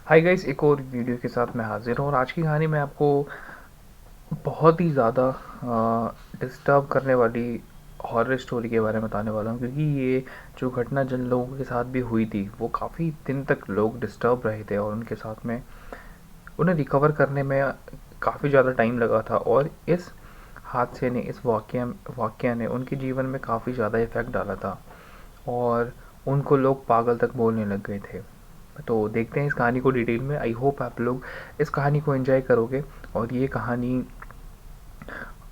Hi guys, एक और video के साथ मैं हाजिर हूँ और आज की कहानी में आपको बहुत ही ज़्यादा डिस्टर्ब करने वाली हॉरर स्टोरी के बारे में बताने वाला हूँ, क्योंकि ये जो घटना जिन लोगों के साथ भी हुई थी वो काफ़ी दिन तक लोग डिस्टर्ब रहे थे और उनके साथ में उन्हें रिकवर करने में काफ़ी ज़्यादा टाइम लगा था। और इस हादसे ने, इस वाक़या ने उनके जीवन में काफ़ी ज़्यादा इफ़ेक्ट डाला था और उनको लोग पागल तक बोलने लग गए थे। तो देखते हैं इस कहानी को डिटेल में। आई होप आप लोग इस कहानी को एंजॉय करोगे। और ये कहानी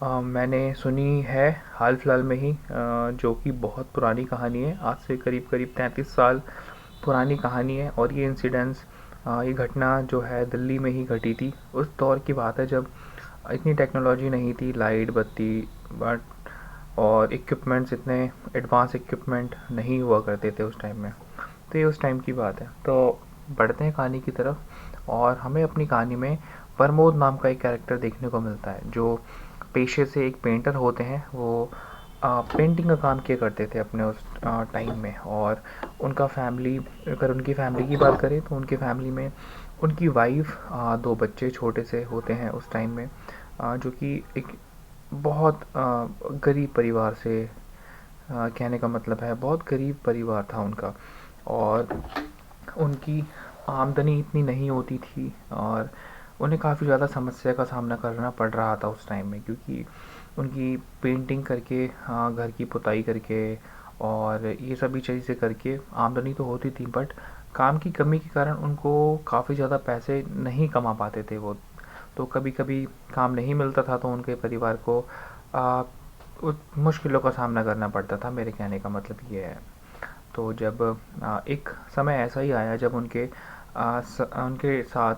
मैंने सुनी है हाल फिलहाल में ही, जो कि बहुत पुरानी कहानी है। आज से करीब करीब 33 साल पुरानी कहानी है। और ये इंसिडेंट्स, ये घटना जो है दिल्ली में ही घटी थी। उस दौर की बात है जब इतनी टेक्नोलॉजी नहीं थी, लाइट बत्ती बट और इक्विपमेंट्स, इतने एडवांस इक्विपमेंट नहीं हुआ करते थे उस टाइम में। तो ये उस टाइम की बात है। तो बढ़ते हैं कहानी की तरफ और हमें अपनी कहानी में प्रमोद नाम का एक कैरेक्टर देखने को मिलता है, जो पेशे से एक पेंटर होते हैं। वो पेंटिंग का काम किया करते थे अपने उस टाइम में। और उनका फैमिली, अगर उनकी फैमिली की बात करें तो उनकी फैमिली में उनकी वाइफ, दो बच्चे छोटे से होते हैं उस टाइम में, जो कि एक बहुत गरीब परिवार से, कहने का मतलब है बहुत गरीब परिवार था उनका। और उनकी आमदनी इतनी नहीं होती थी और उन्हें काफ़ी ज़्यादा समस्या का सामना करना पड़ रहा था उस टाइम में, क्योंकि उनकी पेंटिंग करके, घर की पुताई करके और ये सभी चीज़ें करके आमदनी तो होती थी, बट काम की कमी के कारण उनको काफ़ी ज़्यादा पैसे नहीं कमा पाते थे वो। तो कभी कभी काम नहीं मिलता था तो उनके परिवार को आ, मुश्किलों का सामना करना पड़ता था। मेरे कहने का मतलब ये है। तो जब एक समय ऐसा ही आया जब उनके साथ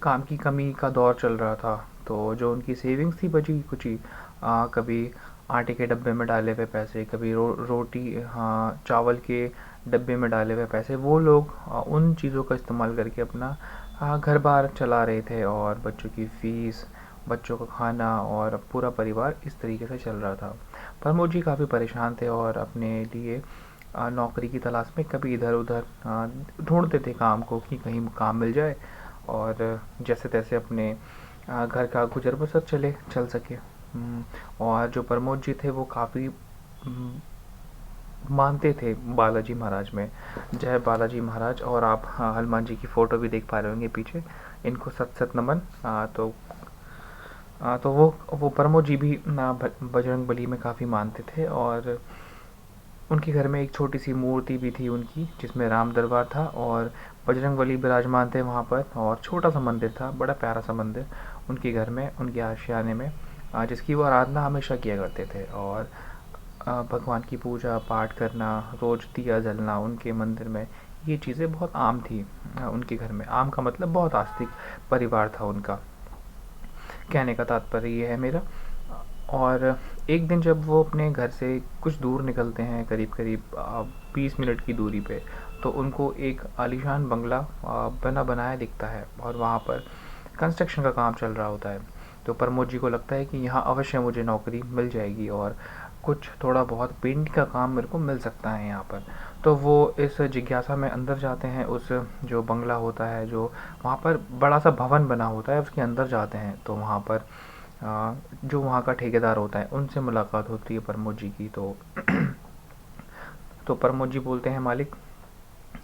काम की कमी का दौर चल रहा था। तो जो उनकी सेविंग्स थी बची कुची, कभी आटे के डब्बे में डाले हुए पैसे, कभी रोटी, हाँ, चावल के डब्बे में डाले हुए पैसे, वो लोग उन चीज़ों का इस्तेमाल करके अपना घर बार चला रहे थे। और बच्चों की फ़ीस, बच्चों का खाना और पूरा परिवार इस तरीके से चल रहा था। प्रमोद जी काफ़ी परेशान थे और अपने लिए नौकरी की तलाश में कभी इधर उधर ढूंढते थे काम को, कि कहीं काम मिल जाए और जैसे तैसे अपने घर का गुजर बसर चल सके। और जो प्रमोद जी थे वो काफ़ी मानते थे बालाजी महाराज में। जय बालाजी महाराज। और आप हनुमान जी की फ़ोटो भी देख पा रहे होंगे पीछे, इनको सत सत नमन। तो वो प्रमोद जी भी बजरंग बली में काफ़ी मानते थे। और उनके घर में एक छोटी सी मूर्ति भी थी उनकी, जिसमें राम दरबार था और बजरंग बली विराजमान थे वहाँ पर। और छोटा सा मंदिर था, बड़ा प्यारा सा मंदिर उनके घर में, उनके आशियाने में, जिसकी वो आराधना हमेशा किया करते थे। और भगवान की पूजा पाठ करना, रोज़ दिया जलना उनके मंदिर में, ये चीज़ें बहुत आम थी उनके घर में। आम का मतलब बहुत आस्तिक परिवार था उनका, कहने का तात्पर्य ये है मेरा। और एक दिन जब वो अपने घर से कुछ दूर निकलते हैं, करीब करीब 20 मिनट की दूरी पे, तो उनको एक आलीशान बंगला बना बनाया दिखता है और वहाँ पर कंस्ट्रक्शन का काम चल रहा होता है। तो प्रमोद जी को लगता है कि यहाँ अवश्य मुझे नौकरी मिल जाएगी और कुछ थोड़ा बहुत पेंट का काम मेरे को मिल सकता है यहाँ पर। तो वो इस जिज्ञासा में अंदर जाते हैं, उस जो बंगला होता है, जो वहाँ पर बड़ा सा भवन बना होता है, उसके अंदर जाते हैं। तो वहाँ पर जो वहाँ का ठेकेदार होता है उनसे मुलाकात होती है प्रमोद जी की। तो प्रमोद जी बोलते हैं मालिक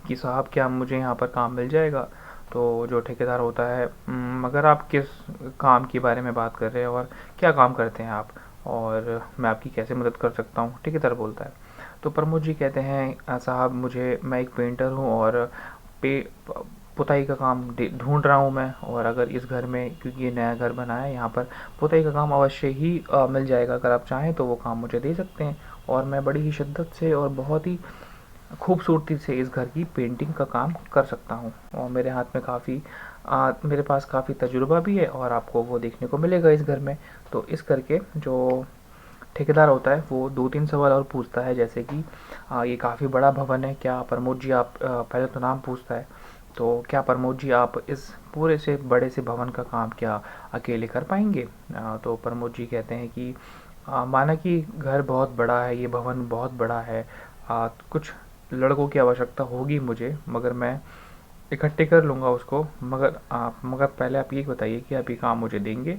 कि साहब, क्या मुझे यहाँ पर काम मिल जाएगा? तो जो ठेकेदार होता है, मगर आप किस काम के बारे में बात कर रहे हैं और क्या काम करते हैं आप, और मैं आपकी कैसे मदद कर सकता हूँ? ठेकेदार बोलता है। तो प्रमोद जी कहते हैं, साहब मैं एक पेंटर हूँ और पे पुताई का काम ढूंढ रहा हूँ मैं। और अगर इस घर में, क्योंकि ये नया घर बना है, यहाँ पर पुताई का काम अवश्य ही मिल जाएगा। अगर आप चाहें तो वो काम मुझे दे सकते हैं और मैं बड़ी ही शिद्दत से और बहुत ही खूबसूरती से इस घर की पेंटिंग का काम कर सकता हूँ। और मेरे हाथ में काफ़ी, मेरे पास काफ़ी तजुर्बा भी है और आपको वो देखने को मिलेगा इस घर में। तो इस करके जो ठेकेदार होता है वो दो तीन सवाल और पूछता है, जैसे कि ये काफ़ी बड़ा भवन है, क्या प्रमोद जी आप, पहले तो नाम पूछता है, तो क्या प्रमोद जी आप इस पूरे से बड़े से भवन का काम क्या अकेले कर पाएंगे? तो प्रमोद जी कहते हैं कि माना कि घर बहुत बड़ा है, ये भवन बहुत बड़ा है, कुछ लड़कों की आवश्यकता होगी मुझे, मगर मैं इकट्ठे कर लूँगा उसको, मगर पहले आप ये बताइए कि आप ये काम मुझे देंगे।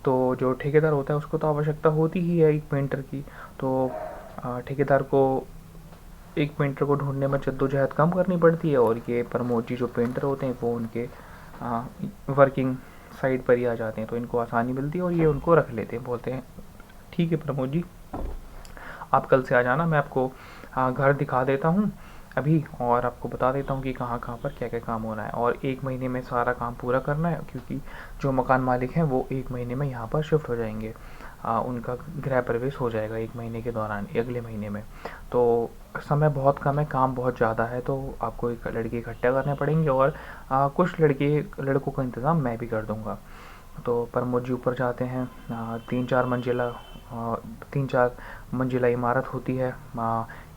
तो जो ठेकेदार होता है उसको तो आवश्यकता होती ही है एक पेंटर की। तो ठेकेदार को एक पेंटर को ढूंढने में जद्दोजहद कम करनी पड़ती है, और ये प्रमोद जी जो पेंटर होते हैं वो उनके वर्किंग साइड पर ही आ जाते हैं, तो इनको आसानी मिलती है और ये उनको रख लेते हैं। बोलते हैं ठीक है प्रमोद जी, आप कल से आ जाना, मैं आपको घर दिखा देता हूँ अभी, और आपको बता देता हूँ कि कहाँ कहाँ पर क्या क्या काम होना है, और 1 महीने में सारा काम पूरा करना है, क्योंकि जो मकान मालिक हैं वो 1 महीने में यहाँ पर शिफ्ट हो जाएंगे। उनका गृह प्रवेश हो जाएगा 1 महीने के दौरान, अगले महीने में। तो समय बहुत कम है, काम बहुत ज़्यादा है, तो आपको एक लड़के इकट्ठा करने पड़ेंगे, और कुछ लड़कों का इंतज़ाम मैं भी कर दूँगा। तो प्रमोद जी ऊपर जाते हैं। 3-4 मंजिला इमारत होती है।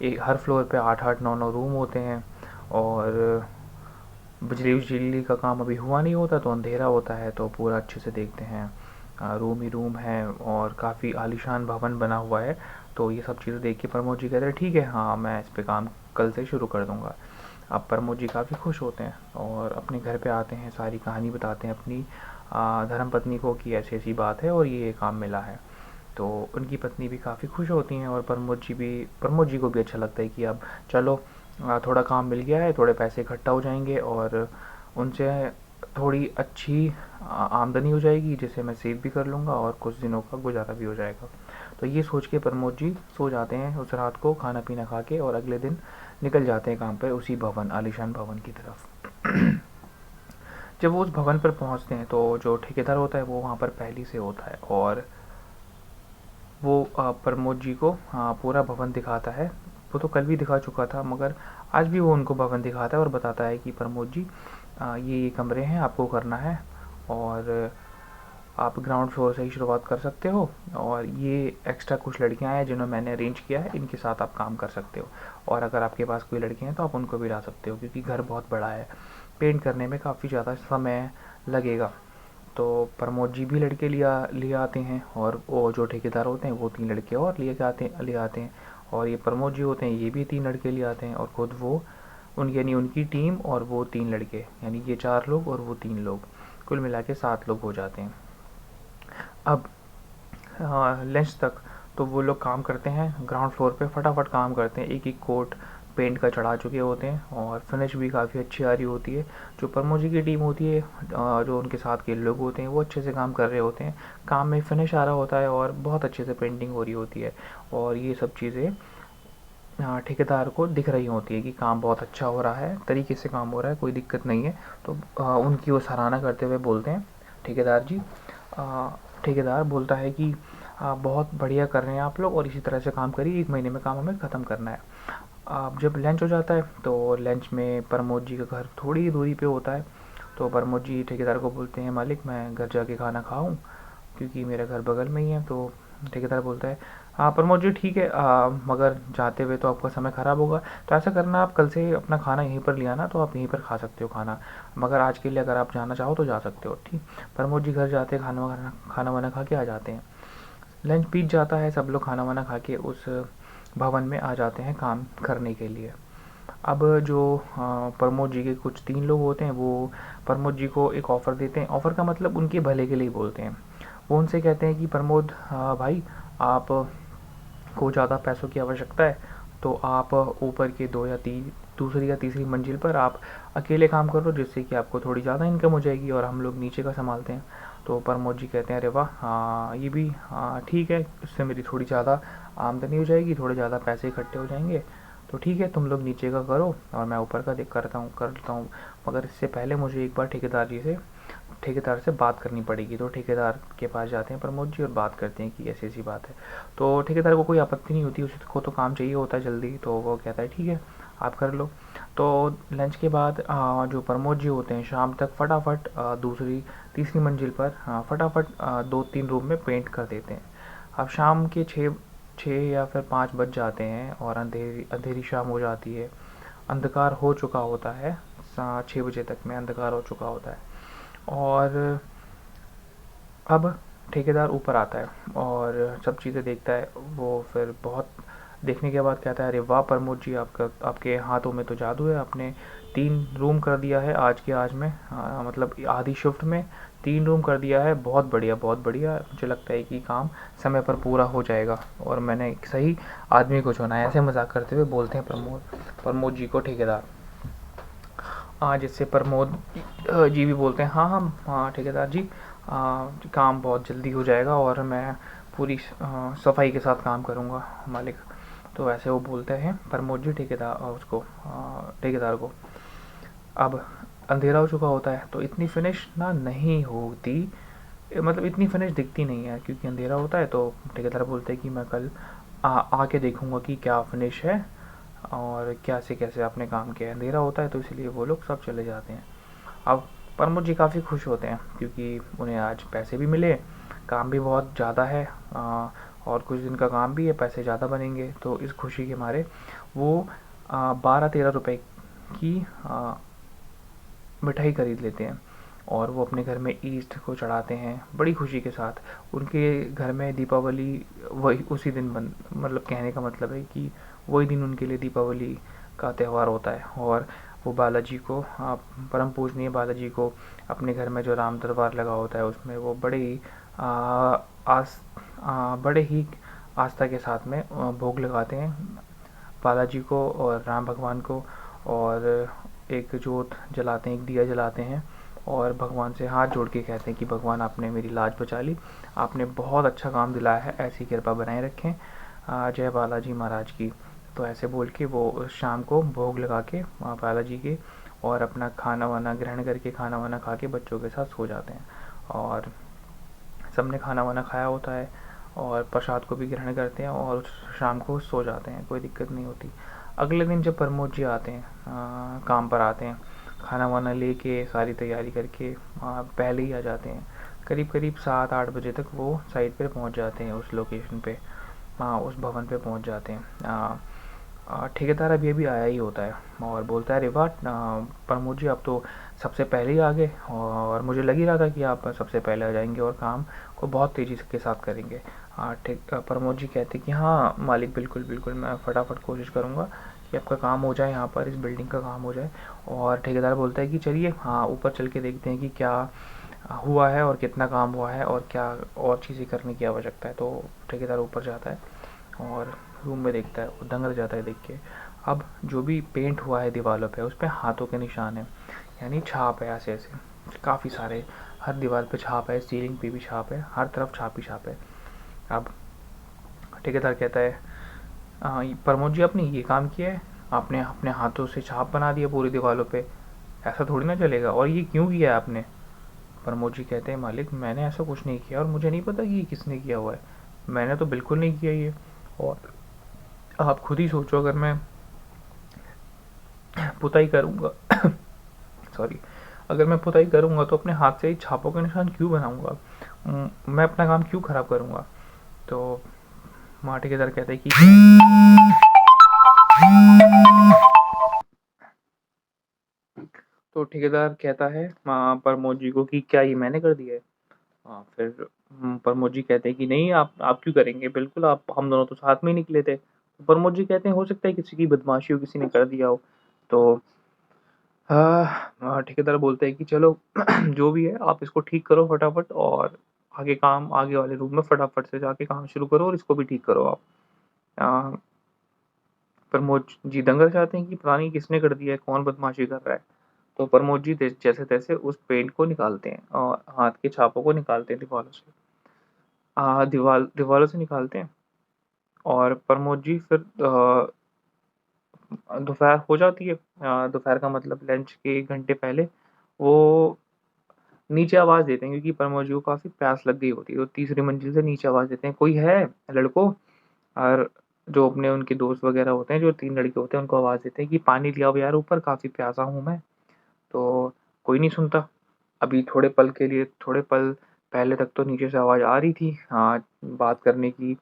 एक हर फ्लोर पे 8-8 9-9 रूम होते हैं, और बिजली का काम अभी हुआ नहीं होता, तो अंधेरा होता है, तो पूरा अच्छे से देखते हैं। रूम ही रूम है, और काफ़ी आलीशान भवन बना हुआ है। तो ये सब चीज़ें देख के प्रमोद जी कहते हैं ठीक है, हाँ मैं इस पे काम कल से शुरू कर दूँगा। अब प्रमोद जी काफ़ी खुश होते हैं, और अपने घर पे आते हैं, सारी कहानी बताते हैं अपनी धर्मपत्नी को कि ऐसी ऐसी बात है और ये काम मिला है। तो उनकी पत्नी भी काफ़ी खुश होती हैं, और प्रमोद जी को भी अच्छा लगता है कि अब चलो थोड़ा काम मिल गया है, थोड़े पैसे इकट्ठा हो जाएंगे, और उनसे थोड़ी अच्छी आमदनी हो जाएगी, जिसे मैं सेव भी कर लूँगा और कुछ दिनों का गुजारा भी हो जाएगा। तो ये सोच के प्रमोद जी सो जाते हैं उस रात को, खाना पीना खा के, और अगले दिन निकल जाते हैं काम पर उसी आलीशान भवन की तरफ। जब वो उस भवन पर पहुंचते हैं, तो जो ठेकेदार होता है वो वहाँ पर पहले से होता है, और वो प्रमोद जी को पूरा भवन दिखाता है। वो तो कल भी दिखा चुका था, मगर आज भी वो उनको भवन दिखाता है और बताता है कि प्रमोद जी ये कमरे हैं, आपको करना है, और आप ग्राउंड फ्लोर से ही शुरुआत कर सकते हो, और ये एक्स्ट्रा कुछ लड़कियां हैं जिन्होंने मैंने अरेंज किया है, इनके साथ आप काम कर सकते हो, और अगर आपके पास कोई लड़कियां हैं तो आप उनको भी ला सकते हो, क्योंकि घर बहुत बड़ा है, पेंट करने में काफ़ी ज़्यादा समय लगेगा। तो प्रमोद जी भी लड़के लिए आते हैं, और वो जो ठेकेदार होते हैं वो 3 लड़के और ले आते हैं, और ये प्रमोद जी होते हैं, ये भी 3 लड़के ले आते हैं, और खुद वो यानी उनकी टीम और वो 3 लड़के, यानी ये 4 लोग और वो 3 लोग, कुल मिला के 7 लोग हो जाते हैं। अब लंच तक तो वो लोग काम करते हैं ग्राउंड फ्लोर पे, फटाफट काम करते हैं, एक एक कोट पेंट का चढ़ा चुके होते हैं, और फिनिश भी काफ़ी अच्छी आ रही होती है। जो प्रमोद जी की टीम होती है, जो उनके साथ के लोग होते हैं, वो अच्छे से काम कर रहे होते हैं, काम में फिनिश आ रहा होता है, और बहुत अच्छे से पेंटिंग हो रही होती है, और ये सब चीज़ें ठेकेदार को दिख रही होती है कि काम बहुत अच्छा हो रहा है, तरीके से काम हो रहा है, कोई दिक्कत नहीं है। तो उनकी वो सराहना करते हुए बोलते हैं ठेकेदार जी। ठेकेदार बोलता है कि बहुत बढ़िया कर रहे हैं आप लोग, और इसी तरह से काम करिए, 1 महीने में काम हमें ख़त्म करना है। अब जब लंच हो जाता है, तो लंच में प्रमोद जी का घर थोड़ी दूरी पे होता है, तो प्रमोद जी ठेकेदार को बोलते हैं मालिक मैं घर जाके खाना खाऊं, क्योंकि मेरा घर बगल में ही है। तो ठेकेदार बोलता है हाँ प्रमोद जी ठीक है, मगर जाते हुए तो आपका समय ख़राब होगा, तो ऐसा करना आप कल से अपना खाना यहीं पर ले आना, तो आप यहीं पर खा सकते हो खाना, मगर आज के लिए अगर आप जाना चाहो तो जा सकते हो। ठीक, प्रमोद जी घर जाते खाना वाना खा के आ जाते हैं। लंच बीत जाता है, सब लोग खाना वाना खा के उस भवन में आ जाते हैं काम करने के लिए। अब जो प्रमोद जी के कुछ 3 लोग होते हैं, वो प्रमोद जी को एक ऑफ़र देते हैं, ऑफ़र का मतलब उनके भले के लिए बोलते हैं। वो उनसे कहते हैं कि प्रमोद भाई, आप को ज़्यादा पैसों की आवश्यकता है, तो आप ऊपर के 2 या 3 दूसरी या तीसरी मंजिल पर आप अकेले काम करो, जिससे कि आपको थोड़ी ज़्यादा इनकम हो जाएगी, और हम लोग नीचे का संभालते हैं। तो प्रमोद जी कहते हैं अरे वाह, हाँ ये भी ठीक है, इससे मेरी थोड़ी ज़्यादा आमदनी हो जाएगी, थोड़े ज़्यादा पैसे इकट्ठे हो जाएंगे, तो ठीक है तुम लोग नीचे का करो और मैं ऊपर का कर लेता हूँ। मगर इससे पहले मुझे एक बार ठेकेदार से बात करनी पड़ेगी। तो ठेकेदार के पास जाते हैं प्रमोद जी और बात करते हैं कि ऐसी ऐसी बात है। तो ठेकेदार को कोई आपत्ति नहीं होती, उसको तो काम चाहिए होता है जल्दी, तो वो कहता है ठीक है आप कर लो। तो लंच के बाद जो प्रमोद जी होते हैं शाम तक फटाफट दूसरी तीसरी मंजिल पर फटाफट 2-3 रूम में पेंट कर देते हैं। अब शाम के 6 या फिर 5 बज जाते हैं, और अंधेरी शाम हो जाती है, अंधकार हो चुका होता है, 6 बजे तक में अंधकार हो चुका होता है। और अब ठेकेदार ऊपर आता है और सब चीज़ें देखता है। वो फिर बहुत देखने के बाद कहता है अरे वाह प्रमोद जी, आपके हाथों में तो जादू है, आपने 3 रूम कर दिया है आज के आज में, मतलब आधी शिफ्ट में 3 रूम कर दिया है। बहुत बढ़िया, बहुत बढ़िया। मुझे लगता है कि काम समय पर पूरा हो जाएगा और मैंने एक सही आदमी को चुना है। ऐसे मजाक करते हुए बोलते हैं प्रमोद जी को ठेकेदार। जिससे प्रमोद जी भी बोलते हैं, हाँ हाँ हाँ ठेकेदार जी, काम बहुत जल्दी हो जाएगा और मैं पूरी सफाई के साथ काम करूँगा मालिक। तो ऐसे वो बोलते हैं प्रमोद जी ठेकेदार को। अब अंधेरा हो चुका होता है तो इतनी फिनिश ना नहीं होती, मतलब इतनी फिनिश दिखती नहीं है क्योंकि अंधेरा होता है। तो ठेकेदार बोलते हैं कि मैं कल आके देखूँगा कि क्या फिनिश है और कैसे कैसे आपने काम किया है। अंधेरा होता है तो इसलिए वो लोग सब चले जाते हैं। अब प्रमोद जी काफ़ी खुश होते हैं क्योंकि उन्हें आज पैसे भी मिले, काम भी बहुत ज़्यादा है, और कुछ दिन का काम भी है, पैसे ज़्यादा बनेंगे। तो इस खुशी के मारे वो 12-13 रुपए की मिठाई खरीद लेते हैं और वो अपने घर में ईस्ट को चढ़ाते हैं बड़ी खुशी के साथ। उनके घर में दीपावली वही उसी दिन बन मतलब कहने का मतलब है कि वही दिन उनके लिए दीपावली का त्यौहार होता है। और वो बालाजी को, परम पूजनीय बालाजी को अपने घर में जो राम दरबार लगा होता है उसमें वो आ, आस बड़े ही आस्था के साथ में भोग लगाते हैं बालाजी को और राम भगवान को। और एक जोत जलाते हैं, एक दिया जलाते हैं और भगवान से हाथ जोड़ के कहते हैं कि भगवान आपने मेरी लाज बचा ली, आपने बहुत अच्छा काम दिलाया है, ऐसी कृपा बनाए रखें, जय बालाजी महाराज की। तो ऐसे बोल के वो शाम को भोग लगा के बालाजी के और अपना खाना वाना ग्रहण करके खाना वाना खा के बच्चों के साथ सो जाते हैं। और सबने खाना वाना खाया होता है और प्रसाद को भी ग्रहण करते हैं और शाम को सो जाते हैं, कोई दिक्कत नहीं होती। अगले दिन जब प्रमोद जी आते हैं, काम पर आते हैं, खाना वाना लेके सारी तैयारी करके पहले ही आ जाते हैं। करीब करीब 7-8 बजे तक वो साइट पे पहुंच जाते हैं, उस लोकेशन पे, उस भवन पे पहुंच जाते हैं। ठेकेदार अभी अभी आया ही होता है और बोलता है, अरे वाह प्रमोद जी आप तो सबसे पहले ही आ गए और मुझे लग ही रहा था कि आप सबसे पहले आ जाएंगे और काम को बहुत तेज़ी के साथ करेंगे। ठीक, प्रमोद जी कहते कि हाँ मालिक, बिल्कुल बिल्कुल, मैं फटाफट कोशिश करूँगा कि आपका काम हो जाए, यहाँ पर इस बिल्डिंग का काम हो जाए। और ठेकेदार बोलता है कि चलिए हाँ ऊपर चल के देखते हैं कि क्या हुआ है और कितना काम हुआ है और क्या और चीज़ें करने की आवश्यकता है। तो ठेकेदार ऊपर जाता है और रूम में देखता है, वो दंग रह जाता है देख के। अब जो भी पेंट हुआ है दीवारों पे उस पर हाथों के निशान है, यानी छाप है, ऐसे ऐसे काफ़ी सारे, हर दीवार पे छाप है, सीलिंग पे भी छाप है, हर तरफ छाप ही छाप है। अब ठेकेदार कहता है, प्रमोद जी आपने ये काम किया है, आपने अपने हाथों से छाप बना दिया पूरी दीवारों पे, ऐसा थोड़ी ना चलेगा, और ये क्यों किया है आपने। प्रमोद जी कहते हैं, मालिक मैंने ऐसा कुछ नहीं किया और मुझे नहीं पता कि ये किसने किया हुआ है, मैंने तो बिल्कुल नहीं किया ये। और आप खुद ही सोचो, अगर मैं पुताई करूँगा सॉरी, अगर मैं पुताई करूँगा तो अपने हाथ से ही छापों के निशान क्यों बनाऊँगा, मैं अपना काम क्यों खराब करूँगा। तो माँ ठेकेदार कहते हैं कि तो ठेकेदार कहता है प्रमोद जी को कि क्या ये मैंने कर दिया है। हाँ, फिर प्रमोद जी कहते हैं कि नहीं, आप क्यों करेंगे, बिल्कुल, आप हम दोनों तो साथ में ही निकले थे। तो प्रमोद जी कहते हैं हो सकता है किसी की बदमाशी हो, किसी ने कर दिया हो। तो ठेकेदार बोलते हैं कि चलो जो भी है आप इसको ठीक करो फटाफट और आगे वाले रूम में फटाफट से जाके काम शुरू करो और इसको भी ठीक करो आप। अ, प्रमोद जी दंग रह जाते हैं कि पता नहीं किसने कर दिया है, कौन बदमाशी कर रहा है। तो प्रमोद जी जैसे तैसे उस पेंट को निकालते हैं और हाथ के छापों को निकालते हैं दीवारों से, दीवारों से निकालते हैं। और प्रमोद जी फिर दोपहर हो जाती है, दोपहर का मतलब लंच के 1 घंटे पहले वो नीचे आवाज़ देते हैं क्योंकि प्रमोद जी को काफ़ी प्यास लग गई होती है। तो तीसरी मंजिल से नीचे आवाज़ देते हैं, कोई है लड़कों। और जो अपने उनके दोस्त वगैरह होते हैं, जो 3 लड़के होते हैं, उनको आवाज़ देते हैं कि पानी ले आओ यार ऊपर, काफ़ी प्यासा हूँ मैं। तो कोई नहीं सुनता। अभी थोड़े पल पहले तक तो नीचे से आवाज़ आ रही थी, बात करने की,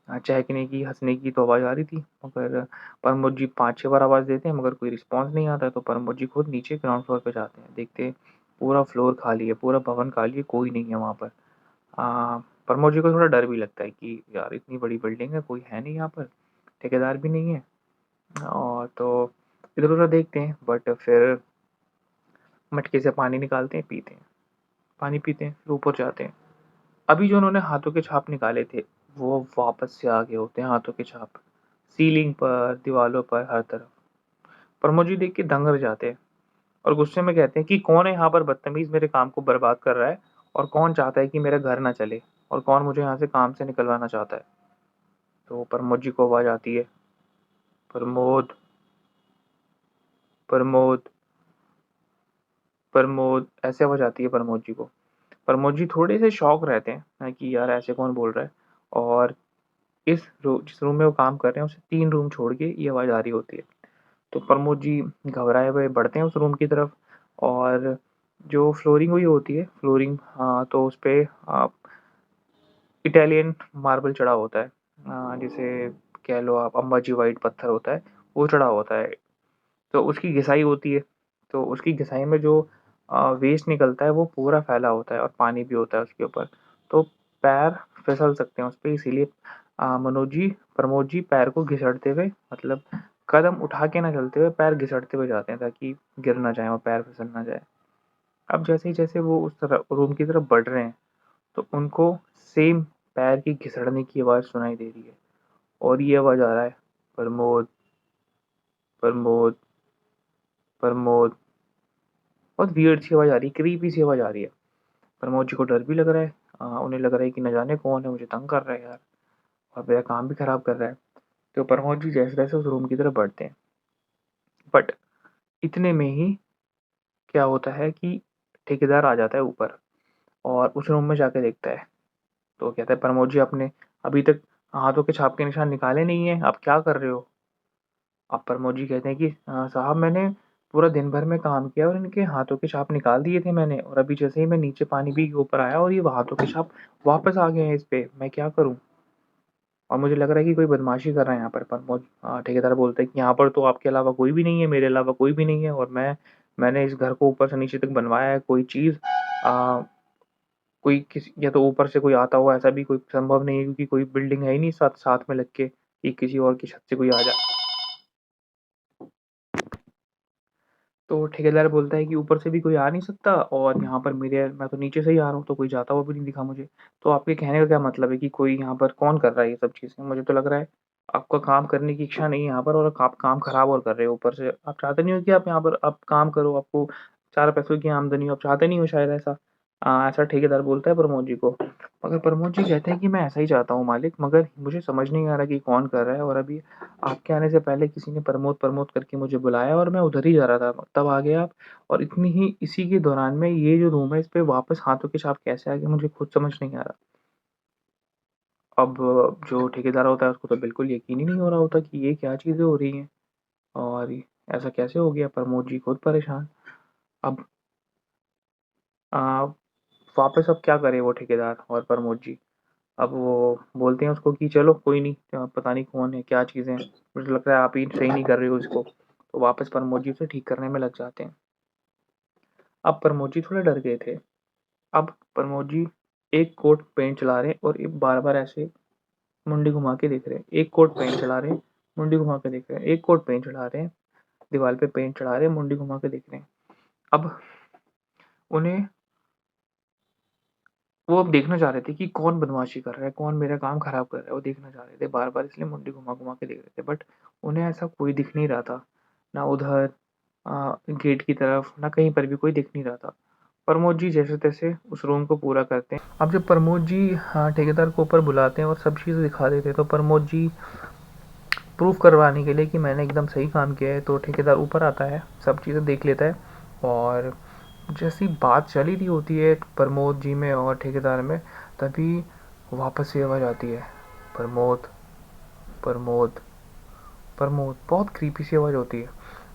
चहकने की, हँसने की तो आवाज़ आ रही थी। मगर प्रमोद जी 5-6 बार आवाज़ देते हैं मगर कोई रिस्पॉन्स नहीं आता है। तो प्रमोद जी खुद नीचे ग्राउंड फ्लोर पे जाते हैं, देखते हैं पूरा फ्लोर खाली है, पूरा भवन खाली है, कोई नहीं है वहाँ पर। प्रमोद जी को थोड़ा डर भी लगता है कि यार इतनी बड़ी बिल्डिंग है, कोई है नहीं यहाँ पर, ठेकेदार भी नहीं है। और तो इधर उधर देखते हैं, बट फिर मटके से पानी निकालते हैं, पीते हैं, पानी पीते हैं, फिर ऊपर जाते हैं। अभी जो उन्होंने हाथों के छाप निकाले थे, वो वापस से आ गए होते हैं हाथों के छाप, सीलिंग पर, दीवालों पर, हर तरफ। प्रमोद जी देख के दंग रह जाते हैं और गुस्से में कहते हैं कि कौन है यहाँ पर बदतमीज मेरे काम को बर्बाद कर रहा है, और कौन चाहता है कि मेरा घर ना चले, और कौन मुझे यहाँ से काम से निकलवाना चाहता है। तो प्रमोद जी को आवाज आती है, प्रमोद, प्रमोद, प्रमोद, ऐसे आवाज आती है प्रमोद जी को। प्रमोद जी थोड़े से शौक रहते हैं कि यार ऐसे कौन बोल रहा है, और जिस रूम में वो काम कर रहे हैं उससे 3 रूम छोड़ के ये आवाज आ रही होती है। तो प्रमोद जी घबराए हुए बढ़ते हैं उस रूम की तरफ, और जो फ्लोरिंग हुई होती है, फ्लोरिंग, हाँ, तो उस पे इटालियन मार्बल चढ़ा होता है, जिसे कह लो आप अंबाजी वाइट पत्थर होता है, वो चढ़ा होता है। तो उसकी घिसाई होती है, तो उसकी घिसाई में जो वेस्ट निकलता है वो पूरा फैला होता है, और पानी भी होता है उसके ऊपर। तो पैर फिसल सकते हैं उस पे, इसीलिए प्रमोद जी पैर को घिसटते हुए, मतलब कदम उठा के ना चलते हुए पैर घिसटते हुए जाते हैं, ताकि गिर ना जाए और पैर फिसल ना जाए। अब जैसे ही जैसे वो उस तरफ रूम की तरफ बढ़ रहे हैं, तो उनको सेम पैर की घिसड़ने की आवाज़ सुनाई दे रही है, और ये आवाज़ आ रहा है, प्रमोद, प्रमोद, प्रमोद। बहुत वियर्ड सी आवाज़ आ रही है, क्रीपी सी आवाज़ आ रही है। प्रमोद जी को डर भी लग रहा है, उन्हें लग रहा है कि न जाने कौन है, मुझे तंग कर रहा है यार, और मेरा काम भी खराब कर रहा है। तो प्रमोद जी जैसे जैसे उस रूम की तरफ बढ़ते हैं, बट इतने में ही क्या होता है कि ठेकेदार आ जाता है ऊपर, और उस रूम में जाके देखता है। तो कहता है, प्रमोद जी आपने अभी तक हाथों के छाप के निशान निकाले नहीं है, आप क्या कर रहे हो? अब प्रमोद जी कहते हैं कि साहब मैंने पूरा दिन भर में काम किया और इनके हाथों के छाप निकाल दिए थे मैंने, और अभी जैसे ही मैं नीचे पानी पी के ऊपर आया और ये हाथों के छाप वापस आ गए हैं इस पे, मैं क्या करूं? और मुझे लग रहा है कि कोई बदमाशी कर रहा है यहाँ पर। प्रमोद ठेकेदार बोलते हैं कि यहाँ पर तो आपके अलावा कोई भी नहीं है, मेरे अलावा कोई भी नहीं है, और मैंने इस घर को ऊपर से नीचे तक बनवाया है। कोई चीज़ कोई किसी, या तो ऊपर से कोई आता हो, ऐसा भी कोई संभव नहीं है, क्योंकि कोई बिल्डिंग है ही नहीं साथ साथ में लग के कि किसी और की छत से कोई आ जाए। तो ठेकेदार बोलता है कि ऊपर से भी कोई आ नहीं सकता, और यहाँ पर मैं तो नीचे से ही आ रहा हूँ, तो कोई जाता हुआ भी नहीं दिखा मुझे। तो आपके कहने का क्या मतलब है कि कोई यहाँ पर कौन कर रहा है ये सब चीज़ें? मुझे तो लग रहा है आपका काम करने की इच्छा नहीं है यहाँ पर, और आप काम खराब और कर रहे हो। ऊपर से आप चाहते नहीं हो कि आप यहाँ पर आप काम करो, आपको 4 पैसों की आमदनी हो, आप चाहते नहीं हो शायद ऐसा। ऐसा ठेकेदार बोलता है प्रमोद जी को। मगर प्रमोद जी कहते हैं कि मैं ऐसा ही चाहता हूँ मालिक, मगर मुझे समझ नहीं आ रहा कि कौन कर रहा है, और अभी आपके आने से पहले किसी ने प्रमोद प्रमोद करके मुझे बुलाया, और मैं उधर ही जा रहा था, तब आ गए आप। और इसी के दौरान में ये जो रूम है इस पे वापस हाथों के छाप कैसे आ गए, मुझे खुद समझ नहीं आ रहा। अब जो ठेकेदार होता है उसको तो बिल्कुल यकीन ही नहीं हो रहा होता कि ये क्या चीज़ें हो रही हैं, और ऐसा कैसे हो गया। प्रमोद जी खुद परेशान। अब आ, वापस अब क्या करे वो ठेकेदार और प्रमोद जी? अब वो बोलते हैं उसको कि चलो कोई नहीं, पता नहीं कौन है, क्या चीज़ें हैं, मुझे लगता है आप ही सही नहीं कर रहे हो इसको। तो वापस प्रमोद जी उसे ठीक करने में लग जाते हैं। अब प्रमोद जी थोड़े डर गए थे। अब प्रमोद जी एक कोट पेंट चला रहे हैं, और ये बार बार ऐसे मुंडी घुमा के देख रहे हैं। एक कोट पेंट चला रहे हैं, मुंडी घुमा के देख रहे हैं, एक कोट पेंट चला रहे हैं, दीवार पे पेंट चढ़ा रहे हैं, मुंडी घुमा के देख रहे हैं। अब उन्हें वो अब देखना चाह रहे थे कि कौन बदमाशी कर रहा है, कौन मेरा काम खराब कर रहा है, वो देखना चाह रहे थे बार बार, इसलिए मुंडी घुमा घुमा के देख रहे थे। बट उन्हें ऐसा कोई दिख नहीं रहा था, ना उधर गेट की तरफ, ना कहीं पर भी कोई दिख नहीं रहा था। प्रमोद जी जैसे तैसे उस रूम को पूरा करते हैं। अब जब प्रमोद जी ठेकेदार को ऊपर बुलाते हैं और सब चीज़ें दिखा देते हैं, तो प्रमोद जी प्रूफ करवाने के लिए कि मैंने एकदम सही काम किया है, तो ठेकेदार ऊपर आता है, सब चीज़ें देख लेता है, और जैसी बात चली रही होती है प्रमोद जी में और ठेकेदार में, तभी वापस से आवाज़ आती है, प्रमोद, प्रमोद, प्रमोद। बहुत क्रीपी सी आवाज़ होती है,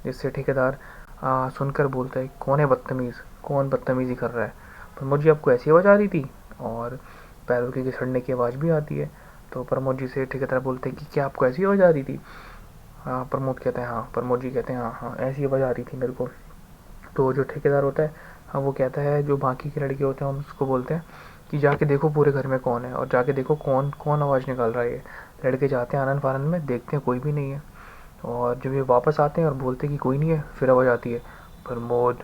जिससे ठेकेदार सुनकर बोलता है, कौन है बदतमीज़, कौन बदतमीज़ी कर रहा है? प्रमोद जी आपको ऐसी आवाज़ आ रही थी? और पैरों के घिसड़ने की आवाज़ भी आती है। तो प्रमोद जी से ठेकेदार बोलते हैं कि क्या आपको ऐसी आवाज़ आ रही थी? हाँ, प्रमोद कहते हैं हाँ, प्रमोद जी कहते हैं हाँ हाँ, ऐसी आवाज़ आ रही थी मेरे को। तो जो ठेकेदार होता है, हाँ, वो कहता है, जो बाकी के लड़के होते हैं हम उसको बोलते हैं कि जाके देखो पूरे घर में कौन है, और जाके देखो कौन कौन आवाज़ निकाल रहा है ये। लड़के जाते हैं आनन फानन में, देखते हैं कोई भी नहीं है। और जब ये वापस आते हैं और बोलते हैं कि कोई नहीं है, फिर आवाज़ आती है, प्रमोद,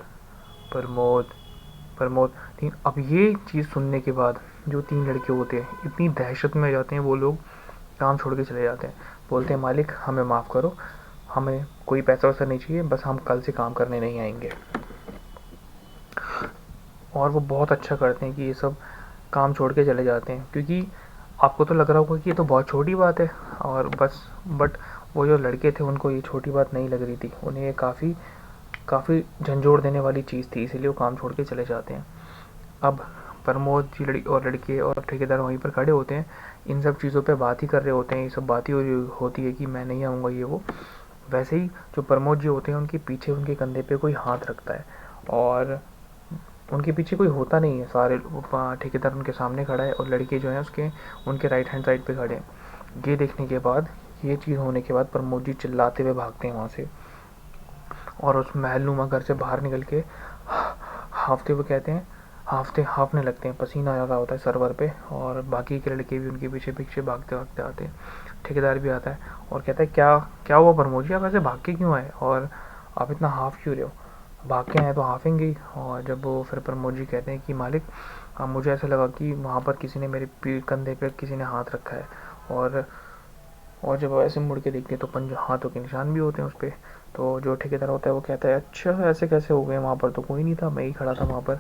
प्रमोद, प्रमोद। लेकिन अब ये चीज़ सुनने के बाद जो 3 लड़के होते हैं इतनी दहशत में आ जाते हैं, वो लोग काम छोड़ के चले जाते हैं। बोलते हैं मालिक हमें माफ़ करो, हमें कोई पैसा वैसा नहीं चाहिए, बस हम कल से काम करने नहीं आएंगे। और वो बहुत अच्छा करते हैं कि ये सब काम छोड़ के चले जाते हैं, क्योंकि आपको तो लग रहा होगा कि ये तो बहुत छोटी बात है और बस, बट वो जो लड़के थे उनको ये छोटी बात नहीं लग रही थी, उन्हें ये काफ़ी काफ़ी झंझोड़ देने वाली चीज़ थी, इसीलिए वो काम छोड़ के चले जाते हैं। अब प्रमोद जी लड़के और ठेकेदार वहीं पर खड़े होते हैं, इन सब चीज़ों पे बात ही कर रहे होते हैं, ये सब बात ही होती है कि मैं नहीं आऊँगा ये वो। वैसे ही जो प्रमोद जी होते हैं उनके पीछे उनके कंधे पे कोई हाथ रखता है, और उनके पीछे कोई होता नहीं है, सारे ठेकेदार उनके सामने खड़ा है और लड़के जो हैं उसके उनके राइट हैंड साइड पे खड़े हैं। ये देखने के बाद, ये चीज़ होने के बाद प्रमोद जी चिल्लाते हुए भागते हैं वहाँ से, और उस महलनुमा घर से बाहर निकल के हाफते हुए कहते हैं, हाफने लगते हैं, पसीना आ रहा होता है सर्वर पे, और बाकी के लड़के भी उनके पीछे पीछे भागते भागते आते हैं। ठेकेदार भी आता है और कहता है क्या क्या हुआ प्रमोद जी, आप ऐसे भाग के क्यों आए और आप इतना हाफ क्यों रहे हो, भाग के आए तो हाफेंगे ही। और जब वो फिर प्रमोद जी कहते हैं कि मालिक मुझे ऐसा लगा कि वहाँ पर किसी ने मेरे कंधे पे किसी ने हाथ रखा है, और जब ऐसे मुड़ के देखते हैं तो 5 हाथों के निशान भी होते हैं उस पर। तो जो ठेकेदार होता है वो कहता है अच्छा ऐसे कैसे हो गए, वहाँ पर तो कोई नहीं था, मैं ही खड़ा था वहाँ पर।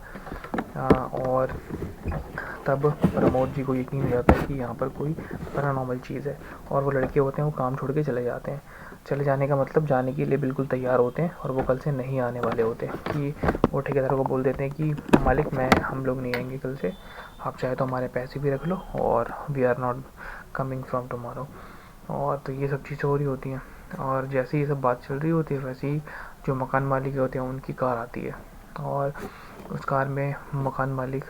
और तब प्रमोद जी को यकीन हो जाता है कि यहाँ पर कोई पैरानॉर्मल चीज़ है, और वो लड़के होते हैं वो काम छोड़ के चले जाते हैं। चले जाने का मतलब जाने के लिए बिल्कुल तैयार होते हैं, और वो कल से नहीं आने वाले होते हैं, कि वो ठेकेदार को बोल देते हैं कि मालिक हम लोग नहीं आएंगे कल से, आप चाहे तो हमारे पैसे भी रख लो, और we are not coming from tomorrow. और तो ये सब चीज़ें हो रही होती हैं, और जैसे ये सब बात चल रही होती है वैसे ही जो मकान मालिक होते हैं उनकी कार आती है, और उस कार में मकान मालिक,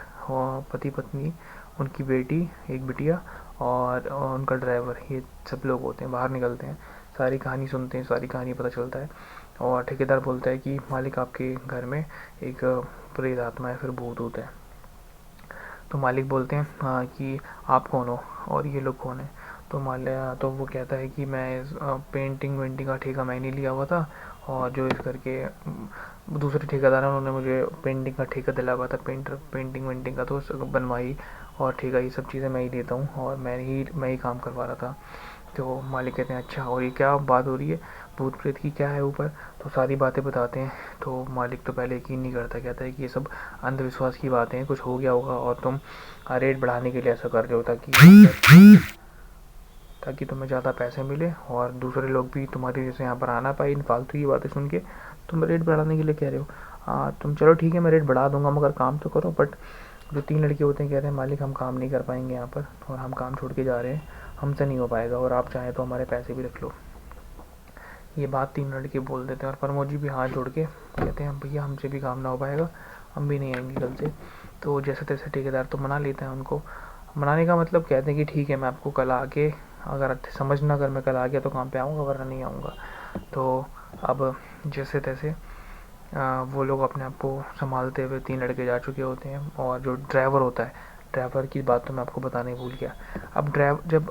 पति पत्नी, उनकी बेटी, एक बिटिया और उनका ड्राइवर, ये सब लोग होते हैं। बाहर निकलते हैं, सारी कहानी सुनते हैं, सारी कहानी पता चलता है। और ठेकेदार बोलता है कि मालिक आपके घर में एक प्रेत आत्मा है, फिर भूत ऊत है। तो मालिक बोलते हैं कि आप कौन हो और ये लोग कौन है। तो वो कहता है कि मैं पेंटिंग वेंटिंग का ठेका मैंने लिया हुआ था, और जो इस करके दूसरे ठेकेदार हैं उन्होंने मुझे पेंटिंग का ठेका दिलाया हुआ था, पेंटिंग वेंटिंग का, तो बनवाई और ठेका ये सब चीज़ें मैं ही देता हूँ, और मैं ही काम करवा रहा था। तो मालिक कहते हैं अच्छा, और ये क्या बात हो रही है, भूत प्रेत की क्या है ऊपर। तो सारी बातें बताते हैं। तो मालिक तो पहले यकीन नहीं करता, कहता है कि ये सब अंधविश्वास की बातें हैं, कुछ हो गया होगा और तुम रेट बढ़ाने के लिए ऐसा कर रहे हो, ताकि तुम्हें ज़्यादा पैसे मिले और दूसरे लोग भी तुम्हारी जैसे यहाँ पर आना पाए। इन फालतू की बातें सुन के तुम रेट बढ़ाने के लिए कह रहे हो। तुम चलो ठीक है, मैं रेट बढ़ा दूंगा, मगर काम तो करो। बट जो 3 लड़के होते हैं कहते हैं मालिक हम काम नहीं कर पाएंगे यहाँ पर, और हम काम छोड़ के जा रहे हैं, हमसे नहीं हो पाएगा, और आप चाहें तो हमारे पैसे भी रख लो। ये बात 3 लड़के बोल देते हैं, और प्रमोद जी भी हाथ जोड़ के कहते हैं भैया हमसे भी काम ना हो पाएगा, हम भी नहीं आएंगे कल से। तो जैसे तैसे ठेकेदार तो मना लेते हैं उनको। मनाने का मतलब कहते हैं कि ठीक है मैं आपको कल आके, अगर समझना, अगर मैं कल आ गया तो काम पे आऊँगा, वरना नहीं आऊँगा। तो अब जैसे तैसे वो लोग अपने आप को संभालते हुए 3 लड़के जा चुके होते हैं, और जो ड्राइवर होता है, ड्राइवर की बात तो मैं आपको बताने भूल गया। अब जब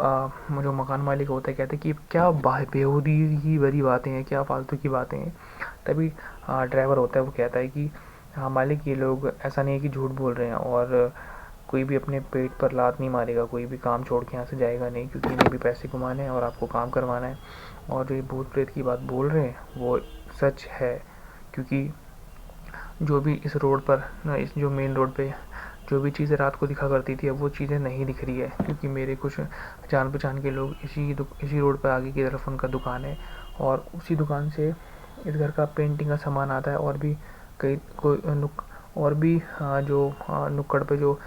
जो मकान मालिक होता है कहते हैं कि क्या बेहूदी की भरी बातें हैं, क्या फालतू की बातें हैं। तभी ड्राइवर होता है वो कहता है कि हाँ मालिक, ये लोग ऐसा नहीं है कि झूठ बोल रहे हैं, और कोई भी अपने पेट पर लात नहीं मारेगा, कोई भी काम छोड़ के यहाँ से जाएगा नहीं, क्योंकि इन्हें भी पैसे कमाने हैं और आपको काम करवाना है। और जो ये भूत प्रेत की बात बोल रहे हैं वो सच है, क्योंकि जो भी इस रोड पर, इस जो मेन रोड पे जो भी चीज़ें रात को दिखा करती थी, अब वो चीज़ें नहीं दिख रही है, क्योंकि मेरे कुछ जान पहचान के लोग इसी रोड पर आगे की तरफ उनका दुकान है, और उसी दुकान से इस घर का पेंटिंग का सामान आता है, और भी कई और भी जो नुक्कड़ पे जो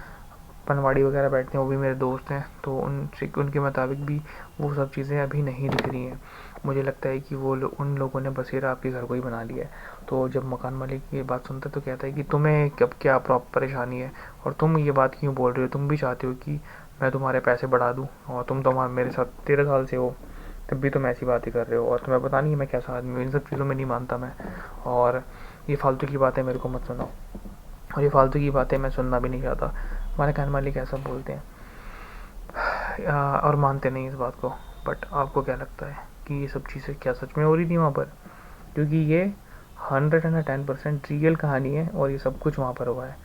पनवाड़ी वगैरह बैठते हैं वो भी मेरे दोस्त हैं। तो उनके मुताबिक भी वो सब चीज़ें अभी नहीं दिख रही हैं। मुझे लगता है कि उन लोगों ने बसेरा आपके घर को ही बना लिया है। तो जब मकान मालिक ये बात सुनता है तो कहता है कि तुम्हें कब क्या परेशानी है, और तुम ये बात क्यों बोल रहे हो, तुम भी चाहते हो कि मैं तुम्हारे पैसे बढ़ा दूँ, और तुम तो मेरे साथ 13 साल से हो, तब भी तुम ऐसी बातें कर रहे हो, और तुम्हें पता नहीं है मैं कैसा आदमी हूँ, इन सब चीज़ों में नहीं मानता मैं, और ये फालतू की बातें मेरे को मत सुनाओ, और ये फालतू की बातें मैं सुनना भी नहीं चाहता। हमारे कान मालिक ऐसा बोलते हैं और मानते नहीं इस बात को। बट आपको क्या लगता है कि ये सब चीज़ें क्या सच में हो रही थी वहाँ पर, क्योंकि ये 110% रियल कहानी है और ये सब कुछ वहाँ पर हुआ है।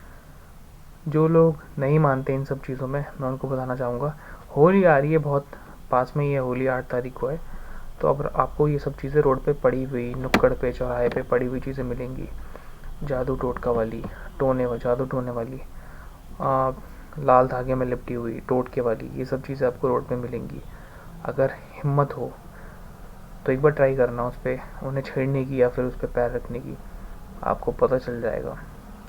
जो लोग नहीं मानते इन सब चीज़ों में, मैं उनको बताना चाहूँगा, होली आ रही है, बहुत पास में ही है होली, 8 तारीख को है। तो अब आपको ये सब चीज़ें रोड पे पड़ी हुई, नुक्कड़ पे, चौराहे पे पड़ी हुई चीज़ें मिलेंगी, जादू टोटका वाली, जादू टोने वाली, लाल धागे में लिपटी हुई, टोटके वाली, ये सब चीज़ें आपको रोड पे मिलेंगी। अगर हिम्मत हो तो एक बार ट्राई करना उस पर उन्हें छेड़ने की या फिर उस पर पैर रखने की, आपको पता चल जाएगा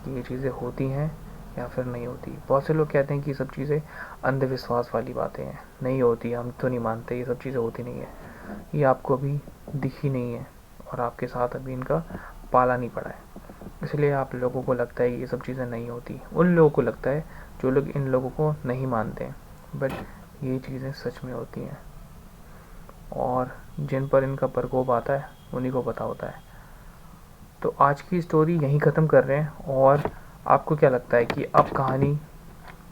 कि ये चीज़ें होती हैं या फिर नहीं होती। बहुत से लोग कहते हैं कि ये सब चीज़ें अंधविश्वास वाली बातें हैं, नहीं होती, हम तो नहीं मानते, ये सब चीज़ें होती नहीं है। ये आपको अभी दिखी नहीं है और आपके साथ अभी इनका पाला नहीं पड़ा है, इसलिए आप लोगों को लगता है ये सब चीज़ें नहीं होती। उन लोगों को लगता है जो लोग इन लोगों को नहीं मानते हैं, बट ये चीज़ें सच में होती हैं और जिन पर इनका प्रकोप आता है उन्हीं को पता होता है। तो आज की स्टोरी यहीं ख़त्म कर रहे हैं। और आपको क्या लगता है कि अब कहानी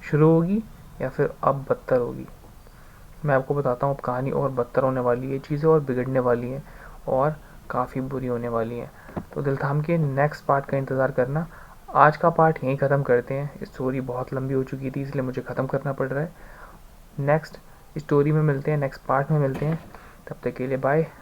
शुरू होगी या फिर अब बदतर होगी? मैं आपको बताता हूँ, अब कहानी और बदतर होने वाली है, चीज़ें और बिगड़ने वाली हैं और काफ़ी बुरी होने वाली हैं। तो दिल थाम के नेक्स्ट पार्ट का इंतज़ार करना। आज का पार्ट यहीं ख़त्म करते हैं, स्टोरी बहुत लंबी हो चुकी थी इसलिए मुझे ख़त्म करना पड़ रहा है। नेक्स्ट स्टोरी में मिलते हैं, नेक्स्ट पार्ट में मिलते हैं, तब तक के लिए बाय।